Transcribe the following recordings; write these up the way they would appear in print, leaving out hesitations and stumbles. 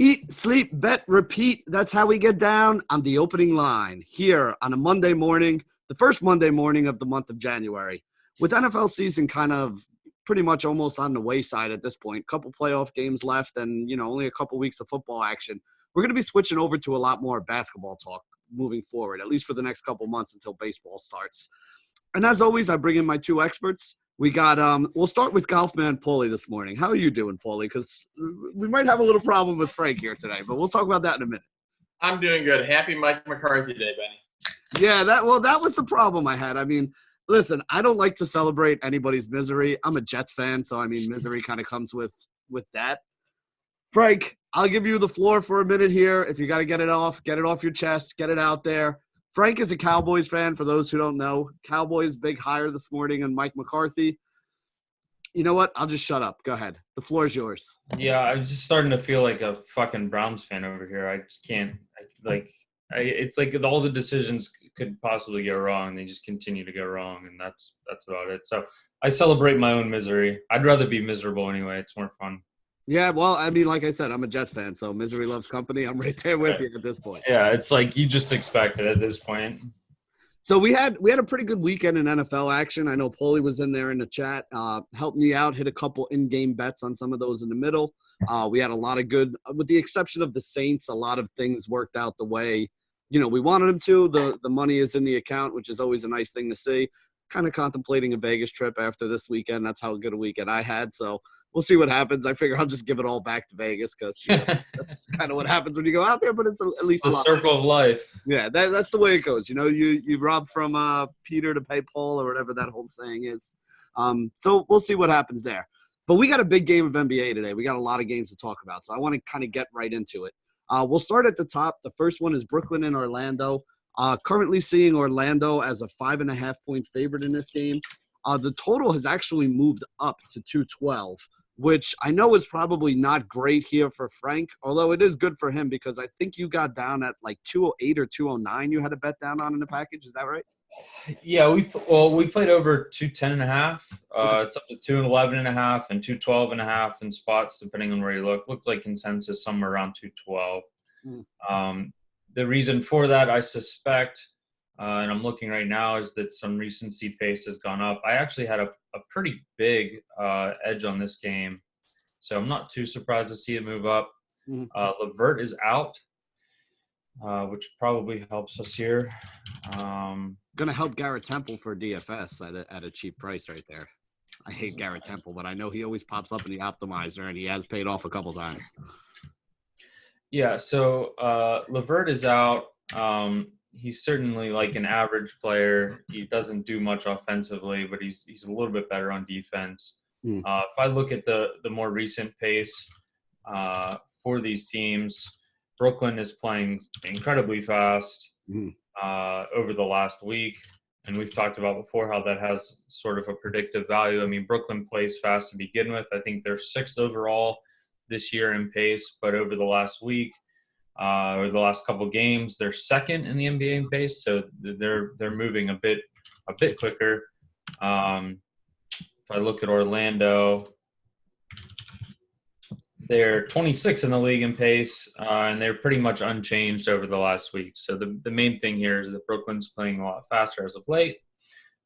Eat, sleep, bet, repeat. That's how we get down on the opening line here on a Monday morning, the first Monday morning of the month of January. With NFL season kind of pretty much almost on the wayside at this point, couple playoff games left and, only a couple weeks of football action, we're going to be switching over to a lot more basketball talk moving forward, at least for the next couple months until baseball starts. And as always, I bring in my two experts. We got, we'll start with golf man Paulie this morning. How are you doing, Paulie? Because we might have a little problem with Frank here today, but we'll talk about that in a minute. I'm doing good. Happy Mike McCarthy Day, Benny. Yeah, that was the problem I had. I mean, listen, I don't like to celebrate anybody's misery. I'm a Jets fan, so misery kind of comes with that. Frank, I'll give you the floor for a minute here. If you got to get it off your chest, get it out there. Frank is a Cowboys fan, for those who don't know. Cowboys, big hire this morning on Mike McCarthy. You know what? I'll just shut up. Go ahead. The floor is yours. Yeah, I'm just starting to feel like a fucking Browns fan over here. I can't – it's like all the decisions could possibly go wrong. They just continue to go wrong, and that's about it. So I celebrate my own misery. I'd rather be miserable anyway. It's more fun. Yeah, well, like I said, I'm a Jets fan, so misery loves company. I'm right there with you at this point. Yeah, it's like you just expect it at this point. So we had a pretty good weekend in NFL action. I know Paulie was in there in the chat, helped me out, hit a couple in-game bets on some of those in the middle. We had a lot of good, with the exception of the Saints, a lot of things worked out the way, we wanted them to. The money is in the account, which is always a nice thing to see. Kind of contemplating a Vegas trip after this weekend. That's how good a weekend I had. So we'll see what happens. I figure I'll just give it all back to Vegas because that's kind of what happens when you go out there. But it's at least the circle of life. Yeah, that's the way it goes. You rob from Peter to pay Paul or whatever that whole saying is. So we'll see what happens there. But we got a big game of NBA today. We got a lot of games to talk about. So I want to kind of get right into it. We'll start at the top. The first one is Brooklyn and Orlando. Currently seeing Orlando as a 5.5-point favorite in this game. The total has actually moved up to 212, which I know is probably not great here for Frank, although it is good for him because I think you got down at like 208 or 209 you had a bet down on in the package. Is that right? Yeah, we played over 210.5. It's up to 211.5 and 212.5 in spots, depending on where you look. Looked like consensus somewhere around 212. The reason for that, I suspect, and I'm looking right now, is that some recency pace has gone up. I actually had a pretty big edge on this game, so I'm not too surprised to see it move up. LeVert is out, which probably helps us here. Going to help Garrett Temple for DFS at a cheap price right there. I hate Garrett Temple, but I know he always pops up in the optimizer, and he has paid off a couple times. Yeah, so LeVert is out. He's certainly like an average player. He doesn't do much offensively, but he's a little bit better on defense. If I look at the more recent pace for these teams, Brooklyn is playing incredibly fast over the last week. And we've talked about before how that has sort of a predictive value. I mean, Brooklyn plays fast to begin with. I think they're 6th overall this year in pace, but over the last week or the last couple games, they're 2nd in the NBA in pace, so they're moving a bit quicker. If I look at Orlando, they're 26th in the league in pace, and they're pretty much unchanged over the last week. So the main thing here is that Brooklyn's playing a lot faster as of late.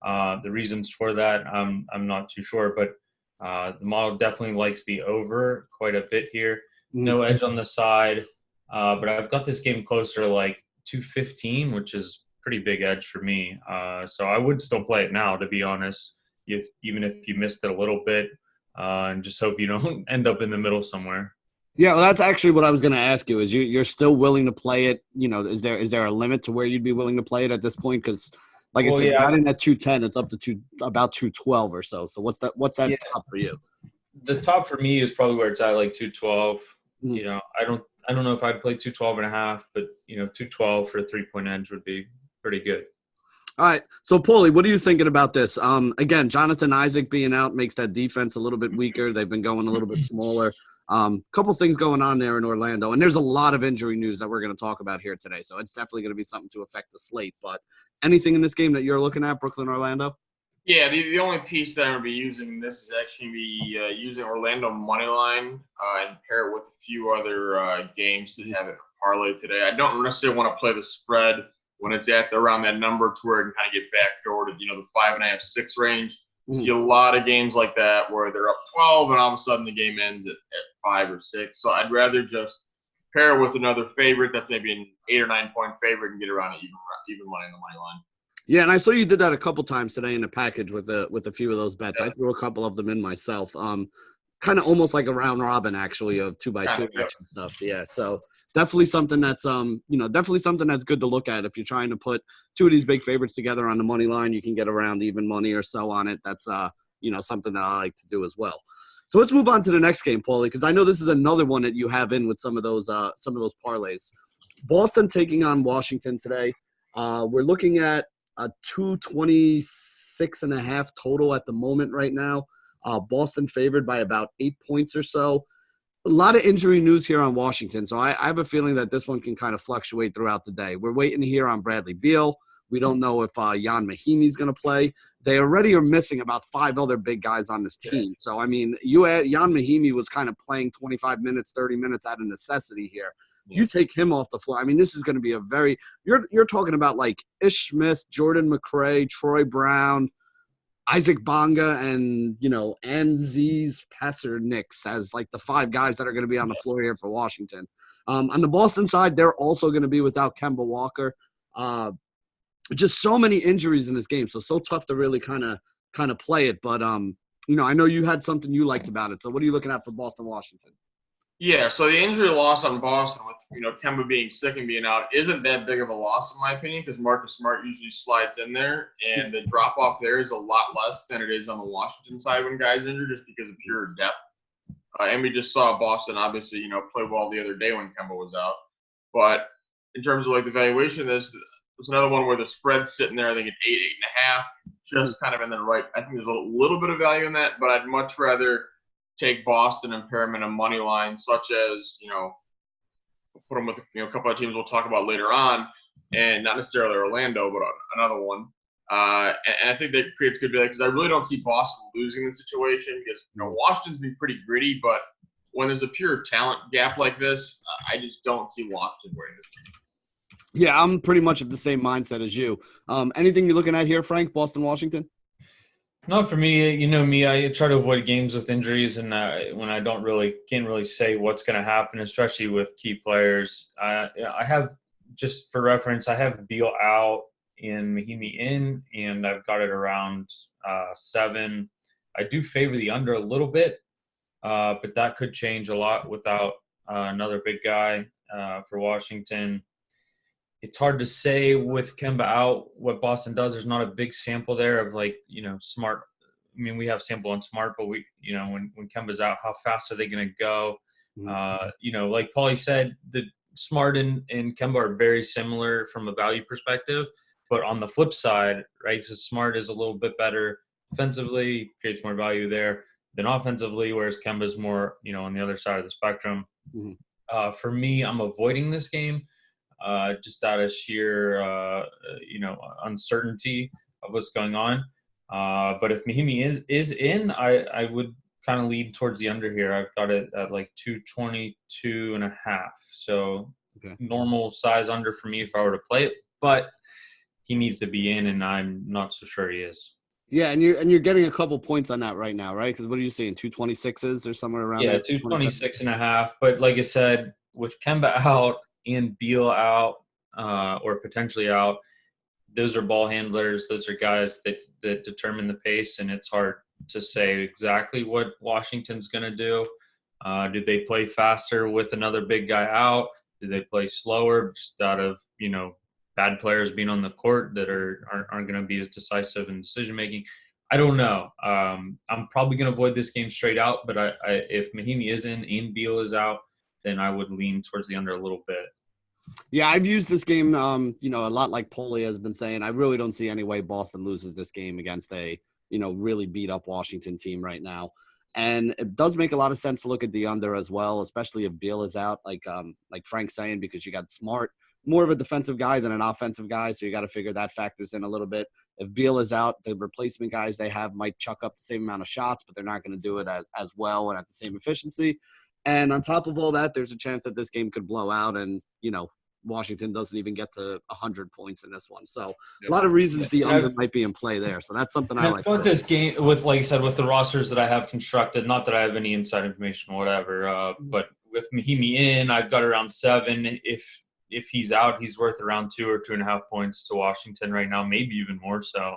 The reasons for that, I'm not too sure, but the model definitely likes the over quite a bit here. No edge on the side, but I've got this game closer to like 215, which is pretty big edge for me. So I would still play it now, to be honest, even if you missed it a little bit, and just hope you don't end up in the middle somewhere. Yeah, well, that's actually what I was going to ask you. Is you're still willing to play it? Is there a limit to where you'd be willing to play it at this point? Because like I said, not in at 210, it's up to about 212 or so. So what's that top for you? The top for me is probably where it's at, like 212. I don't know if I'd play 212.5, but 212 for a 3-point edge would be pretty good. All right. So Paulie, what are you thinking about this? Again, Jonathan Isaac being out makes that defense a little bit weaker. They've been going a little bit smaller. Couple things going on there in Orlando, and there's a lot of injury news that we're going to talk about here today. So it's definitely going to be something to affect the slate. But anything in this game that you're looking at, Brooklyn, Orlando? Yeah, the only piece that I'm going to be using in this is actually be using Orlando Moneyline and pair it with a few other games that have it parlay today. I don't necessarily want to play the spread when it's at around that number to where it can kind of get backdoored to, the 5.5, 6 range. You see a lot of games like that where they're up 12 and all of a sudden the game ends at 5 or 6. So I'd rather just pair it with another favorite that's maybe an 8 or 9 point favorite and get around at even money on the money line. Yeah, and I saw you did that a couple times today in the package with a few of those bets. Yeah. I threw a couple of them in myself. Kind of almost like a round robin actually of 2x2 action stuff. Yeah, so definitely something that's definitely something that's good to look at if you're trying to put two of these big favorites together on the money line. You can get around even money or so on it. That's something that I like to do as well. So let's move on to the next game, Paulie, because I know this is another one that you have in with some of those parlays. Boston taking on Washington today. We're looking at a 226.5 total at the moment right now. Boston favored by about 8 points or so. A lot of injury news here on Washington, so I have a feeling that this one can kind of fluctuate throughout the day. We're waiting to hear on Bradley Beal. We don't know if Jan Mahinmi's going to play. They already are missing about 5 other big guys on this team. So, I mean, Jan Mahinmi was kind of playing 25 minutes, 30 minutes out of necessity here. You take him off the floor. I mean, this is going to be a very – you're talking about like Ish Smith, Jordan McRae, Troy Brown, Isaac Bonga, and, Anziz Pasernix as like the 5 guys that are going to be on the floor here for Washington. On the Boston side, they're also going to be without Kemba Walker. Just so many injuries in this game, so tough to really kind of play it. But, I know you had something you liked about it. So what are you looking at for Boston, Washington? Yeah, so the injury loss on Boston with, Kemba being sick and being out isn't that big of a loss in my opinion because Marcus Smart usually slides in there, and the drop-off there is a lot less than it is on the Washington side when guys injured just because of pure depth. And we just saw Boston obviously, play well the other day when Kemba was out. But in terms of like the valuation of this, there's another one where the spread's sitting there, I think at 8.5, just kind of in the right. I think there's a little bit of value in that, but I'd much rather take Boston and pair them in a money line, such as, put them with a couple of teams we'll talk about later on, and not necessarily Orlando, but another one. And I think that creates good value because I really don't see Boston losing the situation because, Washington's been pretty gritty, but when there's a pure talent gap like this, I just don't see Washington winning this game. Yeah, I'm pretty much of the same mindset as you. Anything you're looking at here, Frank, Boston, Washington? Not for me. You know me, I try to avoid games with injuries, and when I can't really say what's going to happen, especially with key players. I have, just for reference, I have Beal out and Mahinmi in, and I've got it around 7. I do favor the under a little bit, but that could change a lot without another big guy for Washington. It's hard to say with Kemba out what Boston does. There's not a big sample there of Smart. I mean, we have sample on Smart, but when Kemba's out, how fast are they going to go? Like Paulie said, the Smart and Kemba are very similar from a value perspective, but on the flip side, right, so Smart is a little bit better defensively, creates more value there than offensively, whereas Kemba's more, on the other side of the spectrum. For me, I'm avoiding this game. Just out of sheer, uncertainty of what's going on. But if Mahinmi is in, I would kind of lead towards the under here. I've got it at like 222.5. So normal size under for me if I were to play it. But he needs to be in, and I'm not so sure he is. Yeah, and you're getting a couple points on that right now, right? Because what are you saying, 226s or somewhere around there? Yeah, 226.5. But like I said, with Kemba out and Beal out or potentially out, those are ball handlers. Those are guys that determine the pace, and it's hard to say exactly what Washington's going to do. Did they play faster with another big guy out? Did they play slower just out of, bad players being on the court that aren't going to be as decisive in decision-making? I don't know. I'm probably going to avoid this game straight out, but if Mahinmi is in and Beal is out, then I would lean towards the under a little bit. Yeah, I've used this game, a lot like Paulie has been saying. I really don't see any way Boston loses this game against a, really beat-up Washington team right now. And it does make a lot of sense to look at the under as well, especially if Beal is out, like Frank's saying, because you got Smart, more of a defensive guy than an offensive guy, so you got to figure that factors in a little bit. If Beal is out, the replacement guys they have might chuck up the same amount of shots, but they're not going to do it as well and at the same efficiency. And on top of all that, there's a chance that this game could blow out and, Washington doesn't even get to 100 points in this one. So a lot of reasons the under might be in play there. So that's something I like. I've got this game with, like I said, with the rosters that I have constructed, not that I have any inside information or whatever, but with Mahimi in, I've got around 7. If he's out, he's worth around 2 or 2.5 points to Washington right now, maybe even more so.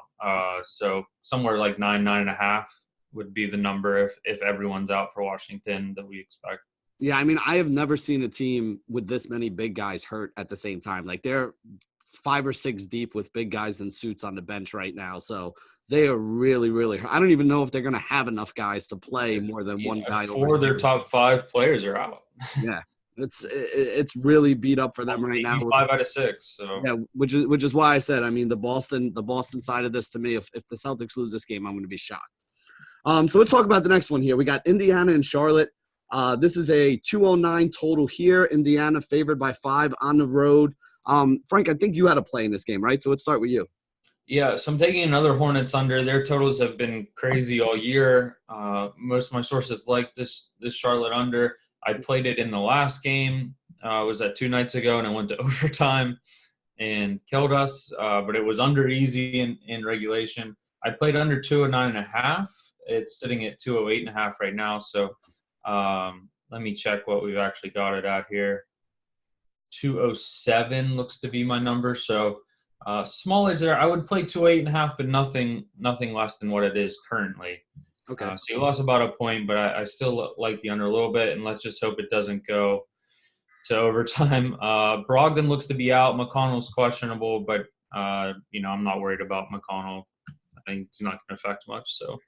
So somewhere like 9.5 would be the number if everyone's out for Washington that we expect. Yeah, I mean, I have never seen a team with this many big guys hurt at the same time. Like, they're 5 or 6 deep with big guys in suits on the bench right now. So they are really, really hurt. I don't even know if they're going to have enough guys to play more than one guy. 4 of their top 5 players are out. Yeah, it's really beat up for them right now. 5 out of 6. So yeah, which is why I said, I mean, the Boston side of this, to me, if the Celtics lose this game, I'm going to be shocked. So let's talk about the next one here. We got Indiana and Charlotte. This is a 209 total here. Indiana favored by 5 on the road. Frank, I think you had a play in this game, right? So let's start with you. Yeah, so I'm taking another Hornets under. Their totals have been crazy all year. Most of my sources like this Charlotte under. I played it in the last game. It was at 2 nights ago, and I went to overtime and killed us. But it was under easy in regulation. I played under 209.5. It's sitting at 208.5 right now. So let me check what we've actually got it at here. 207 looks to be my number. So small edge there. I would play 208.5, but nothing less than what it is currently. Okay. So you lost about a point, but I still like the under a little bit, and let's just hope it doesn't go to overtime. Brogdon looks to be out. McConnell's questionable, but I'm not worried about McConnell. I think it's not going to affect much. So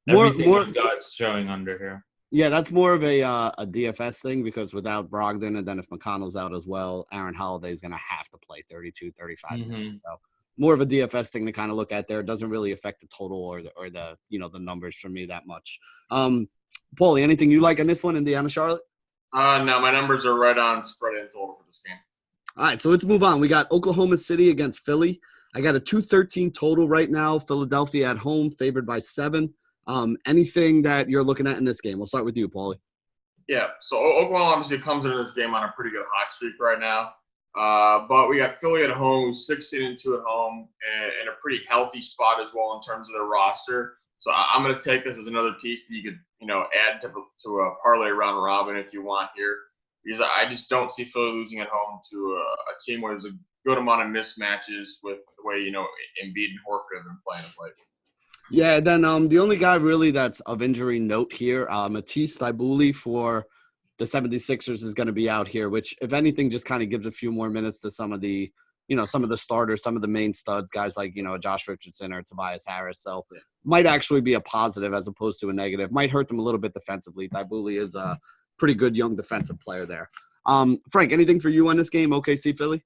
everything I've got showing under here. Yeah, that's more of a DFS thing because without Brogdon, and then if McConnell's out as well, Aaron Holiday is going to have to play 32, 35 minutes. So more of a DFS thing to kind of look at there. It doesn't really affect the total or the the numbers for me that much. Paulie, anything you like in this one, Indiana Charlotte? No, my numbers are right on spread and total for this game. All right, so let's move on. We got Oklahoma City against Philly. I got a 213 total right now. Philadelphia at home, favored by 7. Anything that you're looking at in this game? We'll start with you, Paulie. Yeah, so Oklahoma obviously comes into this game on a pretty good hot streak right now. But we got Philly at home, who's 16-2 at home, and in a pretty healthy spot as well in terms of their roster. So I'm going to take this as another piece that you could, add to a parlay round robin if you want here. Because I just don't see Philly losing at home to a team where there's a good amount of mismatches with the way, Embiid and Horford have been playing of late. Yeah, then the only guy really that's of injury note here, Matisse Thybulle for the 76ers is going to be out here, which, if anything, just kind of gives a few more minutes to some of the starters, some of the main studs, guys like, Josh Richardson or Tobias Harris. So might actually be a positive as opposed to a negative. Might hurt them a little bit defensively. Thybulle is a pretty good young defensive player there. Frank, anything for you on this game, OKC Philly?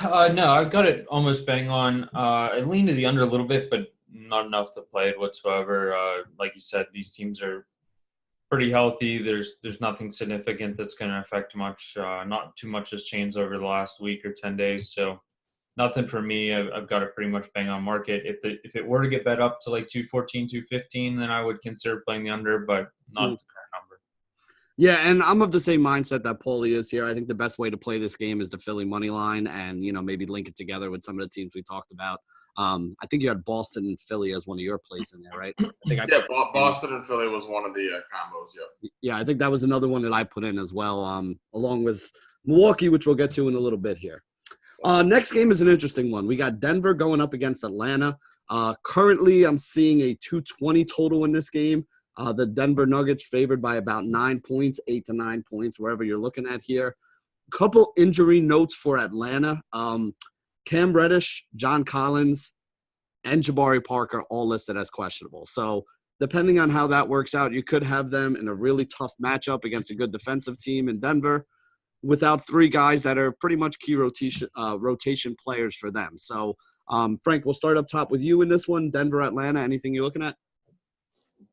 No, I've got it almost bang on. I lean to the under a little bit, but not enough to play it whatsoever. Like you said, these teams are pretty healthy. There's nothing significant that's going to affect much. Not too much has changed over the last week or 10 days. So nothing for me. I've got a pretty much bang on market. If it were to get bet up to like 214, 215, then I would consider playing the under, but not the current number. Yeah, and I'm of the same mindset that Paulie is here. I think the best way to play this game is the Philly money line and, maybe link it together with some of the teams we talked about. I think you had Boston and Philly as one of your plays in there, right? Boston and Philly was one of the combos, yeah. Yeah, I think that was another one that I put in as well, along with Milwaukee, which we'll get to in a little bit here. Next game is an interesting one. We got Denver going up against Atlanta. Currently, I'm seeing a 220 total in this game. The Denver Nuggets favored by about 9 points, 8 to 9 points, wherever you're looking at here. Couple injury notes for Atlanta. Cam Reddish, John Collins, and Jabari Parker all listed as questionable. So depending on how that works out, you could have them in a really tough matchup against a good defensive team in Denver without 3 guys that are pretty much key rotation players for them. So, Frank, we'll start up top with you in this one. Denver, Atlanta, anything you're looking at?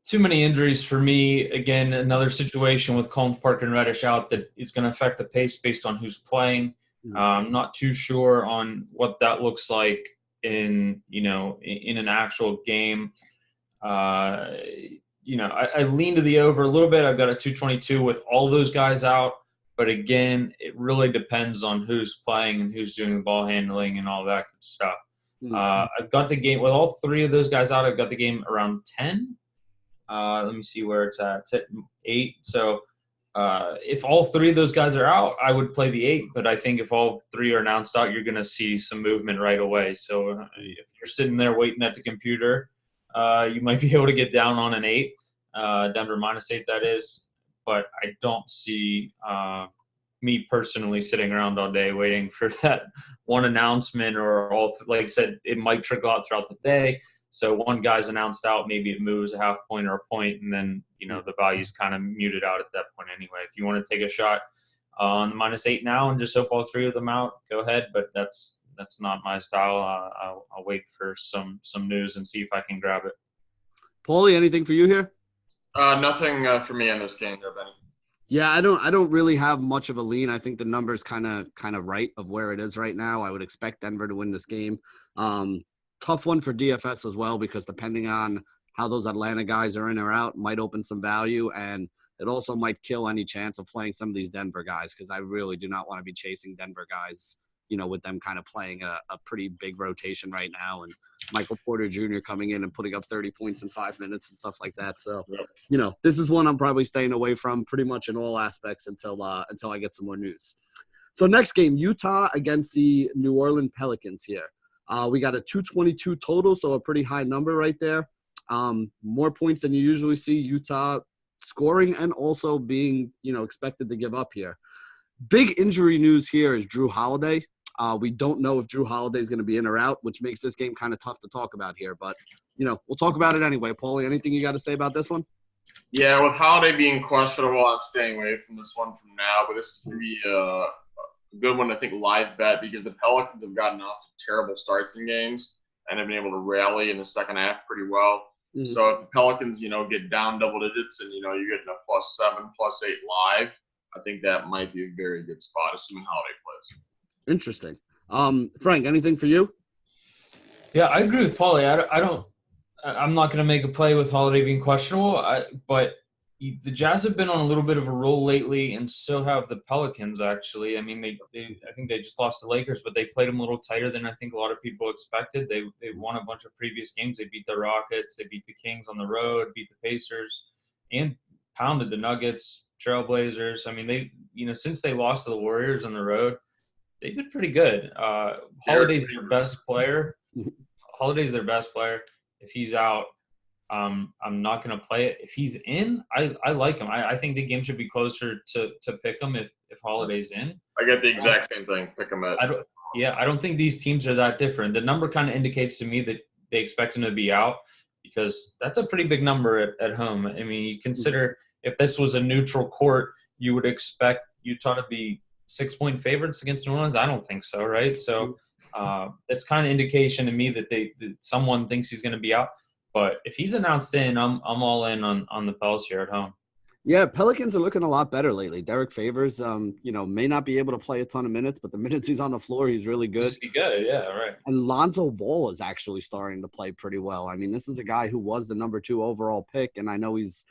Too many injuries for me. Again, another situation with Collins, Parker, and Reddish out that is going to affect the pace based on who's playing. I'm not too sure on what that looks like in an actual game. I lean to the over a little bit. I've got a 222 with all those guys out. But again, it really depends on who's playing and who's doing the ball handling and all that good stuff. I've got the game with all three of those guys out. I've got the game around 10. Let me see where it's at. It's at 8. So if all three of those guys are out, I would play the 8. But I think if all three are announced out, you're going to see some movement right away. So if you're sitting there waiting at the computer, you might be able to get down on an 8. Denver -8, that is. But I don't see me personally sitting around all day waiting for that one announcement or like I said, it might trickle out throughout the day. So one guy's announced out, maybe it moves a half point or a point, and then, the value's kind of muted out at that point anyway. If you want to take a shot on the -8 now and just hope all three of them out, go ahead. But that's not my style. I'll wait for some news and see if I can grab it. Paulie, anything for you here? Nothing for me in this game, there, Benny. Yeah, I don't really have much of a lean. I think the number's kind of right of where it is right now. I would expect Denver to win this game. Tough one for DFS as well, because depending on how those Atlanta guys are in or out, might open some value, and it also might kill any chance of playing some of these Denver guys, because I really do not want to be chasing Denver guys, with them kind of playing a pretty big rotation right now, and Michael Porter Jr. coming in and putting up 30 points in 5 minutes and stuff like that. So, this is one I'm probably staying away from pretty much in all aspects until I get some more news. So next game, Utah against the New Orleans Pelicans here. We got a 222 total, so a pretty high number right there. More points than you usually see. Utah scoring and also being, expected to give up here. Big injury news here is Drew Holiday. We don't know if Drew Holiday is going to be in or out, which makes this game kind of tough to talk about here. But, we'll talk about it anyway. Paulie, anything you got to say about this one? Yeah, with Holiday being questionable, I'm staying away from this one from now. But this is going to be a good one, I think, live bet, because the Pelicans have gotten off to terrible starts in games and have been able to rally in the second half pretty well. Mm-hmm. So if the Pelicans, get down double digits and, you're getting a +7, +8 live, I think that might be a very good spot, assuming Holiday plays. Interesting. Frank, anything for you? Yeah, I agree with Paulie. I'm not going to make a play with Holiday being questionable, but the Jazz have been on a little bit of a roll lately, and so have the Pelicans, actually. I mean, I think they just lost the Lakers, but they played them a little tighter than I think a lot of people expected. They won a bunch of previous games. They beat the Rockets. They beat the Kings on the road, beat the Pacers, and pounded the Nuggets, Trailblazers. I mean, since they lost to the Warriors on the road, they've been pretty good. Holiday's their best player. Holiday's their best player. If he's out, I'm not going to play it. If he's in, I like him. I think the game should be closer to pick him if Holiday's in. I get the exact same thing. Pick him at. I don't think these teams are that different. The number kind of indicates to me that they expect him to be out, because that's a pretty big number at home. I mean, you consider if this was a neutral court, you would expect Utah to be 6-point favorites against New Orleans. I don't think so, right? So that's kind of indication to me that someone thinks he's going to be out. But if he's announced in, I'm all in on the Pels here at home. Yeah, Pelicans are looking a lot better lately. Derek Favors, may not be able to play a ton of minutes, but the minutes he's on the floor, he's really good. He's good, yeah, right. And Lonzo Ball is actually starting to play pretty well. I mean, this is a guy who was the number 2 overall pick, and I know he's,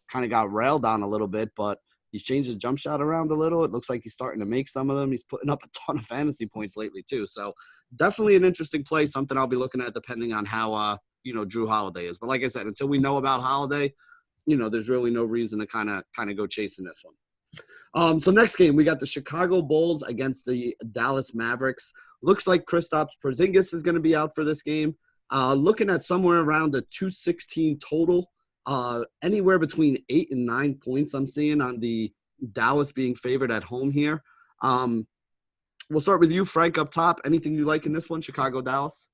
kind of got railed on a little bit, but he's changed his jump shot around a little. It looks like he's starting to make some of them. He's putting up a ton of fantasy points lately too. So definitely an interesting play, something I'll be looking at depending on how, Drew Holiday is. But like I said, until we know about Holiday, there's really no reason to kind of go chasing this one. So next game, we got the Chicago Bulls against the Dallas Mavericks. Looks like Kristaps Porzingis is going to be out for this game. Looking at somewhere around a 216 total. Anywhere between 8 and 9 points I'm seeing on the Dallas being favored at home here. We'll start with you, Frank, up top. Anything you like in this one, Chicago, Dallas?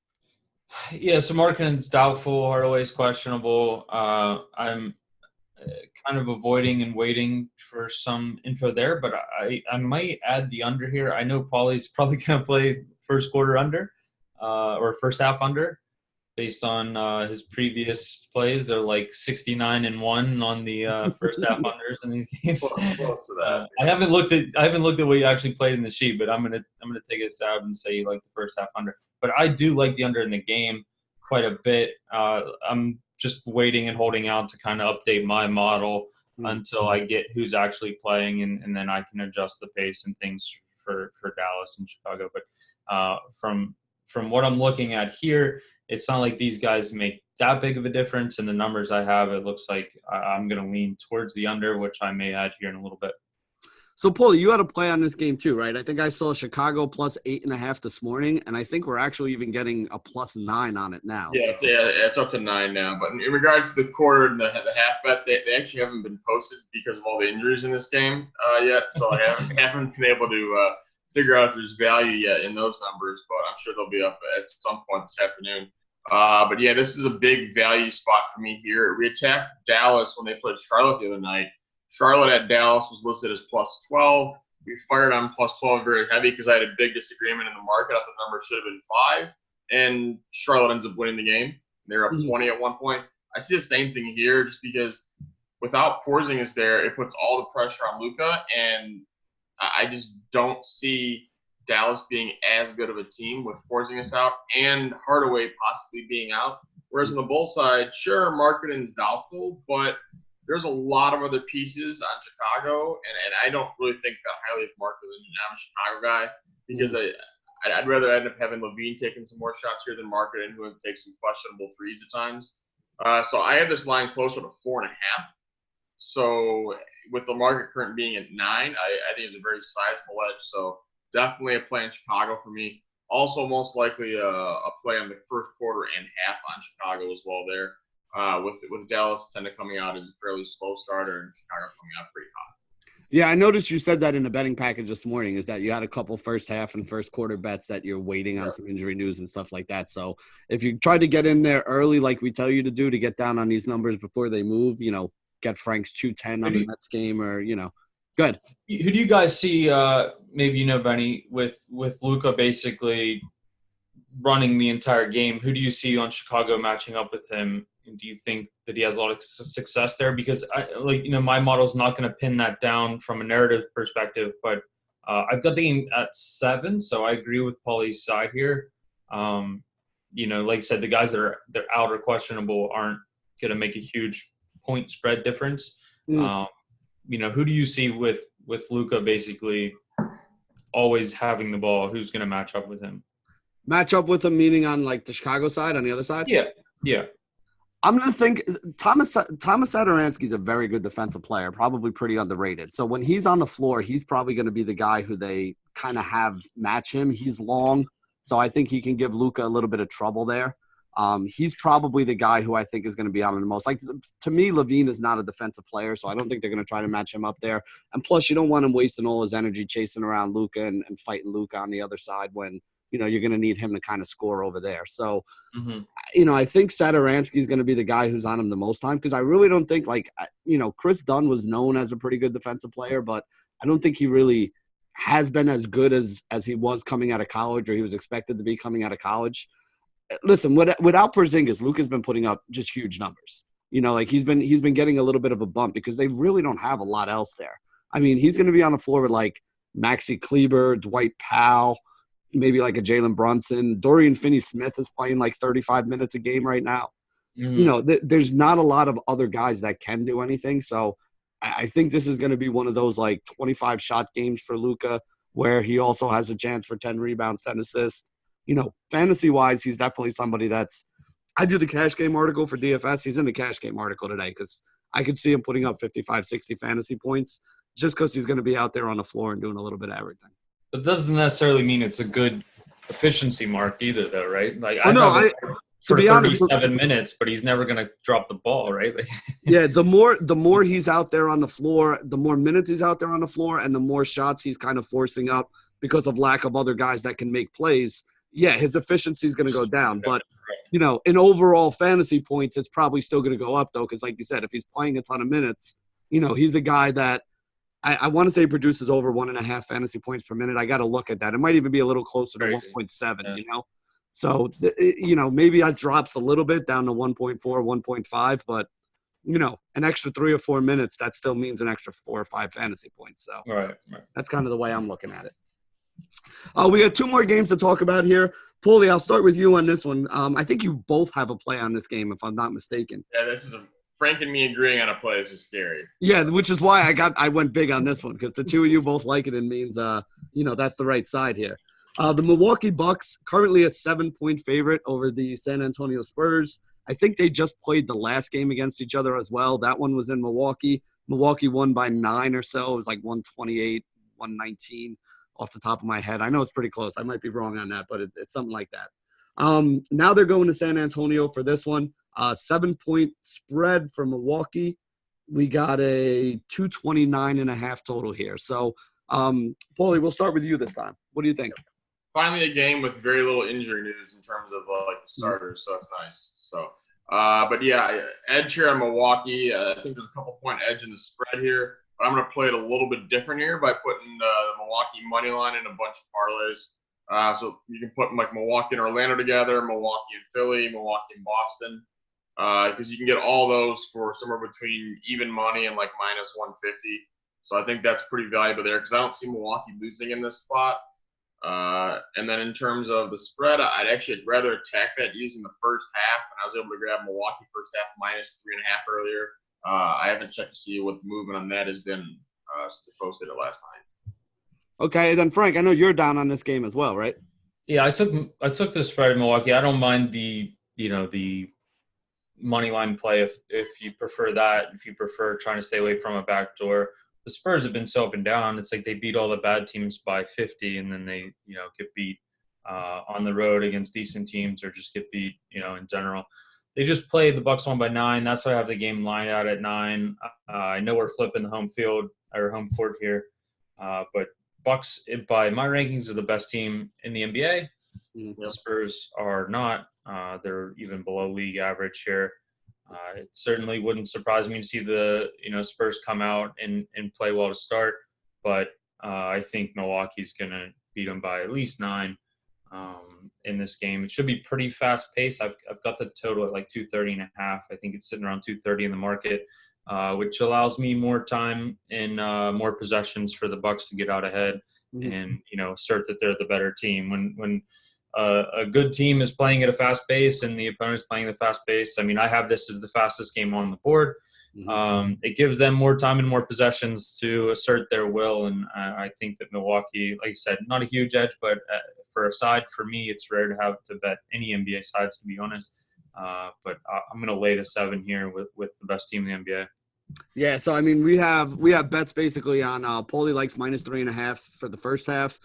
Yeah, so Markkanen's doubtful, Hardaway's questionable. I'm kind of avoiding and waiting for some info there, but I might add the under here. I know Paulie's probably going to play first quarter under or first half under. based on his previous plays. They're like 69-1 on the first half unders in these games. Close to that. I haven't looked at what he actually played in the sheet, but I'm gonna take a stab and say you like the first half under. But I do like the under in the game quite a bit. I'm just waiting and holding out to kind of update my model until I get who's actually playing, and then I can adjust the pace and things for Dallas and Chicago. But from what I'm looking at here, it's not like these guys make that big of a difference. In the numbers I have, it looks like I'm going to lean towards the under, which I may add here in a little bit. So, Paul, you had a play on this game too, right? I think I saw Chicago plus 8.5 this morning, and I think we're actually even getting a +9 on it now. Yeah, it's up to 9 now. But in regards to the quarter and the half bets, they actually haven't been posted because of all the injuries in this game yet. So I haven't been able to figure out if there's value yet in those numbers, but I'm sure they'll be up at some point this afternoon. But yeah, this is a big value spot for me here. We attacked Dallas when they played Charlotte the other night. Charlotte at Dallas was listed as +12. We fired on +12 very heavy because I had a big disagreement in the market. I thought the number should have been 5, and Charlotte ends up winning the game. They're up 20 at one point. I see the same thing here just because without Porzingis there, it puts all the pressure on Luka, and I just don't see Dallas being as good of a team with Porzingis out and Hardaway possibly being out. Whereas on the Bulls side, sure, Markkanen's doubtful, but there's a lot of other pieces on Chicago, and I don't really think that highly of Markkanen. I'm a Chicago guy because I'd rather end up having Levine taking some more shots here than Markkanen, who takes some questionable threes at times. So I have this line closer to 4.5. So with the market current being at 9, I think it's a very sizable edge. So definitely a play in Chicago for me. Also, most likely a play on the first quarter and half on Chicago as well there. With Dallas kind of coming out as a fairly slow starter and Chicago coming out pretty hot. Yeah, I noticed you said that in the betting package this morning, is that you had a couple first half and first quarter bets that you're waiting on some injury news and stuff like that. So if you try to get in there early like we tell you to do to get down on these numbers before they move, get Frank's 210 on the Mets game or, good. Who do you guys see, maybe Benny, with Luka basically running the entire game? Who do you see on Chicago matching up with him? And do you think that he has a lot of success there? Because my model's not going to pin that down from a narrative perspective, but I've got the game at 7, so I agree with Paulie's side here. Like I said, the guys that are out or questionable aren't going to make a huge point spread difference. Who do you see with Luka basically always having the ball? Who's going to match up with him? Match up with him, meaning on like the Chicago side, on the other side? Yeah. I'm going to think Thomas Satoransky's a very good defensive player, probably pretty underrated. So when he's on the floor, he's probably going to be the guy who they kind of have match him. He's long, so I think he can give Luka a little bit of trouble there. He's probably the guy who I think is going to be on the most. Like, to me, Levine is not a defensive player, so I don't think they're going to try to match him up there. And plus, you don't want him wasting all his energy chasing around Luka and fighting Luka on the other side when you're going to need him to kind of score over there. So, I think Satoransky is going to be the guy who's on him the most time because I really don't think Chris Dunn was known as a pretty good defensive player, but I don't think he really has been as good as he was coming out of college or he was expected to be coming out of college. Listen, without Porzingis, Luka's been putting up just huge numbers. He's been getting a little bit of a bump because they really don't have a lot else there. I mean, he's going to be on the floor with like Maxi Kleber, Dwight Powell, maybe like a Jalen Brunson. Dorian Finney-Smith is playing like 35 minutes a game right now. There's not a lot of other guys that can do anything. So I think this is going to be one of those like 25-shot games for Luka where he also has a chance for 10 rebounds, 10 assists. Fantasy-wise, he's definitely somebody that's – I do the cash game article for DFS. He's in the cash game article today because I could see him putting up 55, 60 fantasy points just because he's going to be out there on the floor and doing a little bit of everything. It doesn't necessarily mean it's a good efficiency mark either, though, right? Like, to be honest, 37 minutes, but he's never going to drop the ball, right? Yeah, the more he's out there on the floor, the more minutes he's out there on the floor, and the more shots he's kind of forcing up because of lack of other guys that can make plays. Yeah, his efficiency is going to go down, but in overall fantasy points, it's probably still going to go up though, because like you said, if he's playing a ton of minutes, he's a guy that. I want to say produces over 1.5 fantasy points per minute. I got to look at that. It might even be a little closer to 1.7, So, maybe that drops a little bit down to 1.4, 1.5, but, an extra 3 or 4 minutes, that still means an extra 4 or 5 fantasy points. So Right. that's kind of the way I'm looking at it. We got 2 more games to talk about here. Paulie, I'll start with you on this one. I think you both have a play on this game, if I'm not mistaken. Yeah, this is Frank and me agreeing on a play. This is scary. Yeah, which is why I went big on this one, because the two of you both like it and means, that's the right side here. The Milwaukee Bucks, currently a 7-point favorite over the San Antonio Spurs. I think they just played the last game against each other as well. That one was in Milwaukee. Milwaukee won by 9 or so. It was like 128, 119 off the top of my head. I know it's pretty close. I might be wrong on that, but it's something like that. Now they're going to San Antonio for this one. 7-point spread for Milwaukee. We got a 229.5 total here. So, Paulie, we'll start with you this time. What do you think? Finally, a game with very little injury news in terms of starters, so that's nice. So, but yeah, edge here on Milwaukee. I think there's a couple-point edge in the spread here, but I'm going to play it a little bit different here by putting the Milwaukee money line in a bunch of parlays. So you can put like Milwaukee and Orlando together, Milwaukee and Philly, Milwaukee and Boston, because you can get all those for somewhere between even money and like minus 150. So I think that's pretty valuable there because I don't see Milwaukee losing in this spot. And then in terms of the spread, I'd actually rather attack that using the first half, and I was able to grab Milwaukee first half minus 3.5 earlier. I haven't checked to see what the movement on that has been since I posted it last night. Okay, then Frank, I know you're down on this game as well, right? Yeah, I took the spread in Milwaukee. I don't mind the money line play if you prefer that. If you prefer trying to stay away from a backdoor. The Spurs have been so up and down. It's like they beat all the bad teams by 50, and then they, get beat on the road against decent teams, or just get beat, in general. They just played the Bucks won by 9. That's why I have the game lined out at 9. I know we're flipping the home field or home court here, but Bucks, by my rankings, are the best team in the NBA. The Spurs are not. They're even below league average here. It certainly wouldn't surprise me to see the Spurs come out and play well to start, but I think Milwaukee's going to beat them by at least 9 in this game. It should be pretty fast paced. I've got the total at like 230.5. I think it's sitting around 230 in the market, which allows me more time and more possessions for the Bucks to get out ahead and assert that they're the better team. When a good team is playing at a fast pace and the opponent is playing at a fast pace, I mean, I have this as the fastest game on the board. It gives them more time and more possessions to assert their will, and I think that Milwaukee, like I said, not a huge edge, but for a side, for me, it's rare to have to bet any NBA sides, to be honest. But I'm going to lay the 7 here with the best team in the NBA. Yeah, so I mean, we have bets basically on Paulie likes minus 3.5 for the first half.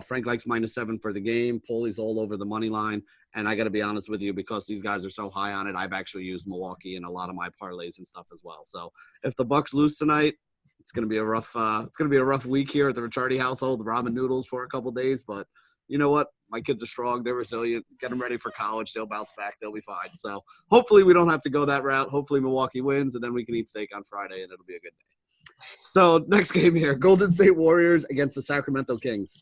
Frank likes minus 7 for the game. Paulie's all over the money line. And I got to be honest with you, because these guys are so high on it, I've actually used Milwaukee in a lot of my parlays and stuff as well. So if the Bucks lose tonight, it's going to be a rough week here at the Ricciardi household, ramen noodles for a couple days. But you know what? My kids are strong. They're resilient. Get them ready for college. They'll bounce back. They'll be fine. So hopefully we don't have to go that route. Hopefully Milwaukee wins, and then we can eat steak on Friday, and it'll be a good day. So next game here, Golden State Warriors against the Sacramento Kings.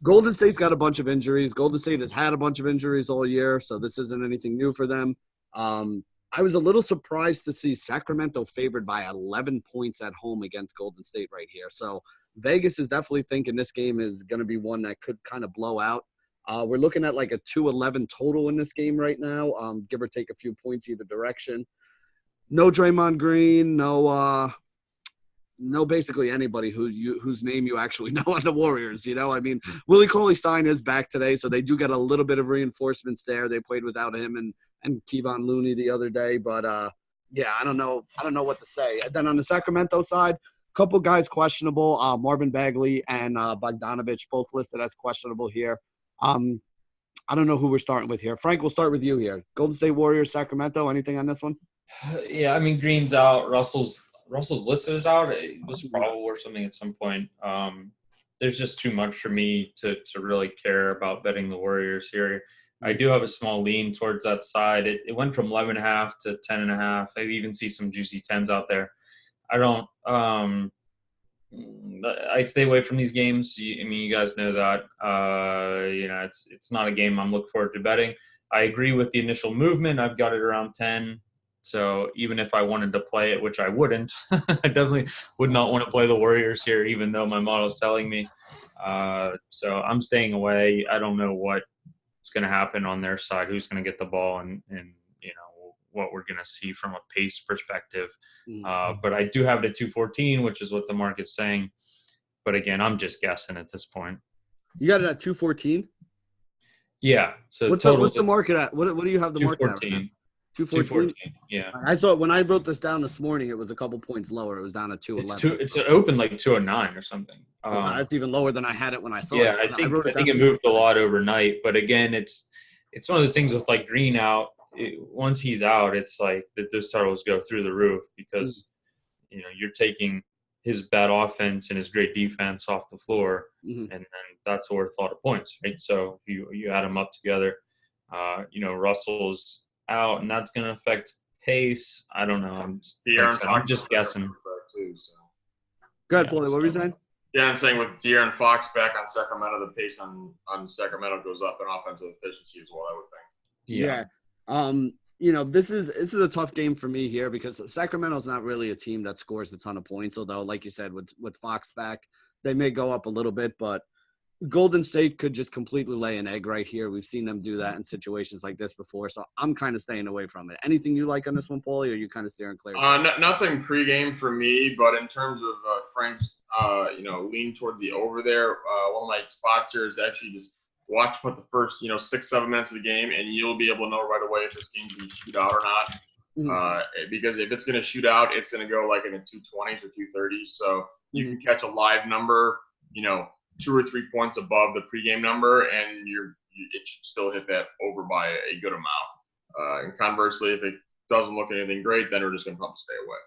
Golden State's got a bunch of injuries. Golden State has had a bunch of injuries all year, so this isn't anything new for them. I was a little surprised to see Sacramento favored by 11 points at home against Golden State right here. So Vegas is definitely thinking this game is going to be one that could kind of blow out. We're looking at like a 211 total in this game right now, give or take a few points either direction. No Draymond Green, no basically anybody whose name you actually know on the Warriors. I mean, Willie Cauley-Stein is back today, so they do get a little bit of reinforcements there. They played without him and Kevon Looney the other day, but yeah, I don't know what to say. And then on the Sacramento side, a couple guys questionable. Marvin Bagley and Bogdanovich both listed as questionable here. I don't know who we're starting with here. Frank, we'll start with you here. Golden State Warriors, Sacramento. Anything on this one? Yeah, I mean, Green's out. Russell's listed as out. It was probable or something at some point. There's just too much for me to really care about betting the Warriors here. I do have a small lean towards that side. It went from 11.5 to 10.5. I even see some juicy 10s out there. I don't I stay away from these games. I mean, you guys know that. It's not a game I'm looking forward to betting. I agree with the initial movement. I've got it around 10. So even if I wanted to play it, which I wouldn't, I definitely would not want to play the Warriors here, even though my model is telling me. So I'm staying away. I don't know what's going to happen on their side, who's going to get the ball, and what we're going to see from a pace perspective. But I do have it at 214, which is what the market's saying. But again, I'm just guessing at this point. You got it at 214? Yeah. So what's the market at? What do you have the market at? 214? Yeah. I saw when I wrote this down this morning, it was a couple points lower. It was down at 211. It's open like 209 or something. That's even lower than I had it when I saw it. Yeah, I think it moved a lot overnight. But again, it's one of those things with like Green out. Once he's out, it's like those totals go through the roof because you're taking his bad offense and his great defense off the floor, and then that's worth a lot of points, right? So if you add them up together, Russell's out, and that's going to affect pace. I don't know. I'm just guessing. Go ahead, Paulie. What were you saying? Yeah, I'm saying with De'Aaron Fox back on Sacramento, the pace on Sacramento goes up, and offensive efficiency is what I would think. Yeah. This is a tough game for me here because Sacramento's not really a team that scores a ton of points, although, like you said, with Fox back, they may go up a little bit, but Golden State could just completely lay an egg right here. We've seen them do that in situations like this before, so I'm kind of staying away from it. Anything you like on this one, Paulie, or are you kind of steering clear? Nothing pregame for me, but in terms of Frank's, lean towards the over there, one of my spots here is to actually just watch the first, 6-7 minutes of the game, and you'll be able to know right away if this game's going to shoot out or not. Because if it's going to shoot out, it's going to go like in the 220s or 230s. So you can catch a live number, 2 or 3 points above the pregame number, and it should still hit that over by a good amount. And conversely, if it doesn't look anything great, then we're just going to probably stay away.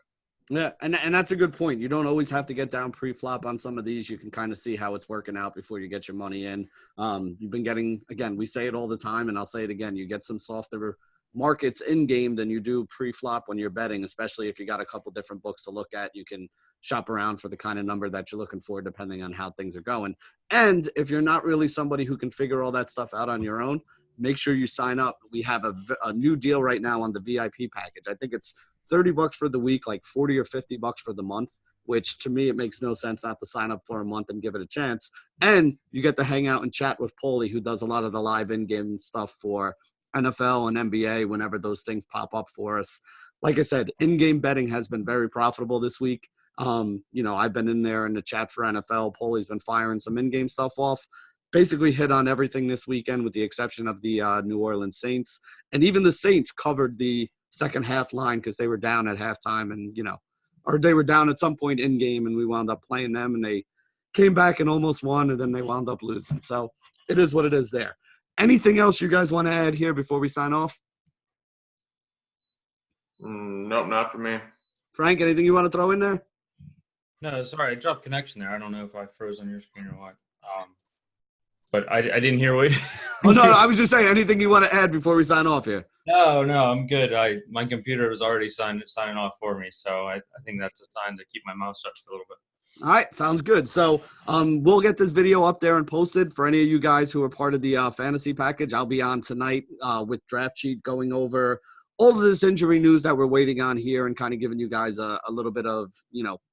Yeah, and that's a good point. You don't always have to get down pre-flop on some of these. You can kind of see how it's working out before you get your money in. You've been getting, again, we say it all the time, and I'll say it again, you get some softer markets in-game than you do pre-flop when you're betting, especially if you got a couple different books to look at. You can shop around for the kind of number that you're looking for depending on how things are going. And if you're not really somebody who can figure all that stuff out on your own, make sure you sign up. We have a new deal right now on the VIP package. I think it's $30 for the week, like $40 or $50 for the month, which to me, it makes no sense not to sign up for a month and give it a chance. And you get to hang out and chat with Paulie, who does a lot of the live in-game stuff for NFL and NBA whenever those things pop up for us. Like I said, in-game betting has been very profitable this week. I've been in there in the chat for NFL. Paulie's been firing some in-game stuff off. Basically hit on everything this weekend with the exception of the New Orleans Saints. And even the Saints covered the second half line because they were down at halftime and, or they were down at some point in game and we wound up playing them and they came back and almost won and then they wound up losing. So it is what it is there. Anything else you guys want to add here before we sign off? Nope, not for me. Frank, anything you want to throw in there? No, sorry, I dropped connection there. I don't know if I froze on your screen or what. But I didn't hear what. No, I was just saying. Anything you want to add before we sign off here? No, I'm good. My computer was already signing off for me, so I think that's a sign to keep my mouth shut for a little bit. All right, sounds good. So we'll get this video up there and posted for any of you guys who are part of the fantasy package. I'll be on tonight with Draft Sheet going over all of this injury news that we're waiting on here and kind of giving you guys a little bit of,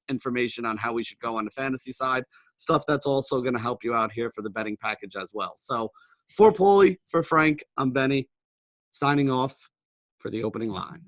information on how we should go on the fantasy side, stuff that's also going to help you out here for the betting package as well. So for Paulie, for Frank, I'm Benny, signing off for the opening line.